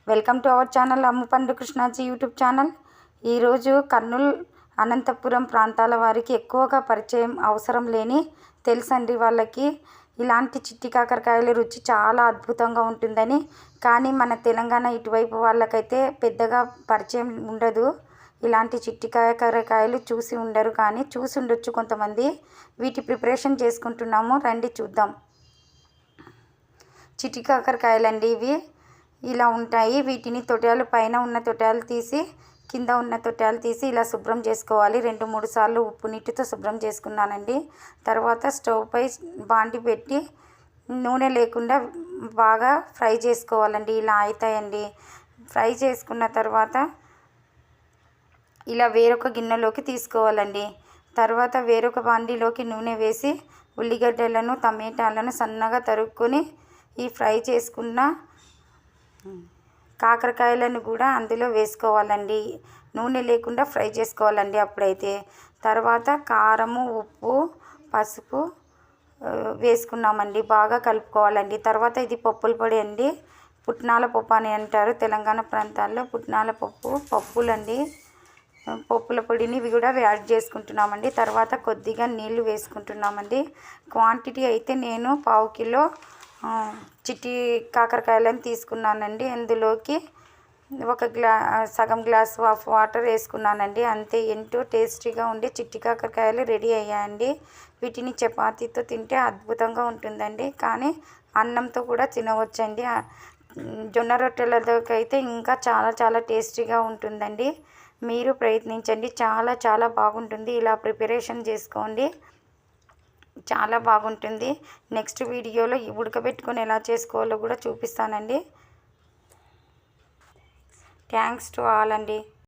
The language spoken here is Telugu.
Welcome to our channel Ammupandu Krishnaji YouTube channel. ఈరోజు కర్నూలు అనంతపురం ప్రాంతాల వారికి ఎక్కువగా పరిచయం అవసరం లేని తెలుసండి వాళ్ళకి ఇలాంటి చిట్టి కాకరకాయల రుచి చాలా అద్భుతంగా ఉంటుందని. కానీ మన తెలంగాణ ఇటువైపు వాళ్ళకైతే పెద్దగా పరిచయం ఉండదు. ఇలాంటి చిట్టి కాకరకాయలు చూసి ఉండరు, కానీ చూసి ఉండొచ్చు కొంతమంది. వీటి ప్రిపరేషన్ చేసుకుంటున్నాము, రండి చూద్దాం. చిట్టి కాకరకాయలండి ఇవి. ఇలా ఉంటాయి. వీటిని తొట్యాలు పైన ఉన్న తొట్యాలు తీసి కింద ఉన్న తొట్యాలు తీసి ఇలా శుభ్రం చేసుకోవాలి. 2-3 సార్లు ఉప్పు నీటితో శుభ్రం చేసుకున్నానండి. తర్వాత స్టవ్ పై బాండి పెట్టి నూనె లేకుండా బాగా ఫ్రై చేసుకోవాలండి. ఇలా అవుతాయండి. ఫ్రై చేసుకున్న తర్వాత ఇలా వేరొక గిన్నెలోకి తీసుకోవాలండి. తర్వాత వేరొక బాండిలోకి నూనె వేసి ఉల్లిగడ్డలను టమాటాలను సన్నగా తరుక్కొని ఈ ఫ్రై చేసుకున్న కాకరకాయలను కూడా అందులో వేసుకోవాలండి. నూనె లేకుండా ఫ్రై చేసుకోవాలండి అప్పుడైతే. తర్వాత కారము, ఉప్పు, పసుపు వేసుకున్నామండి. బాగా కలుపుకోవాలండి. తర్వాత ఇది పప్పుల పొడి అండి. పుట్నాల పప్పు అని అంటారు తెలంగాణ ప్రాంతాల్లో. పుట్నాల పప్పులండి. పప్పుల పొడిని ఇవి కూడా యాడ్ చేసుకుంటున్నామండి. తర్వాత కొద్దిగా నీళ్లు వేసుకుంటున్నామండి. క్వాంటిటీ అయితే నేను 1/2 కిలో చిట్టి కాకరకాయలను తీసుకున్నానండి. అందులోకి సగం గ్లాస్ ఆఫ్ వాటర్ వేసుకున్నానండి. అంతే. ఎంతో టేస్టీగా ఉండే చిట్టి కాకరకాయలు రెడీ అయ్యాయండి. వీటిని చపాతీతో తింటే అద్భుతంగా ఉంటుందండి. కానీ అన్నంతో కూడా తినవచ్చండి. జొన్న రొట్టెలతో అయితే ఇంకా చాలా చాలా టేస్టీగా ఉంటుందండి. మీరు ప్రయత్నించండి. చాలా చాలా బాగుంటుంది. ఇలా ప్రిపరేషన్ చేసుకోండి, చాలా బాగుంటుంది. నెక్స్ట్ వీడియోలో ఉడకబెట్టుకొని ఎలా చేసుకోవాలో కూడా చూపిస్తానండి. థ్యాంక్స్ టు ఆల్ అండి.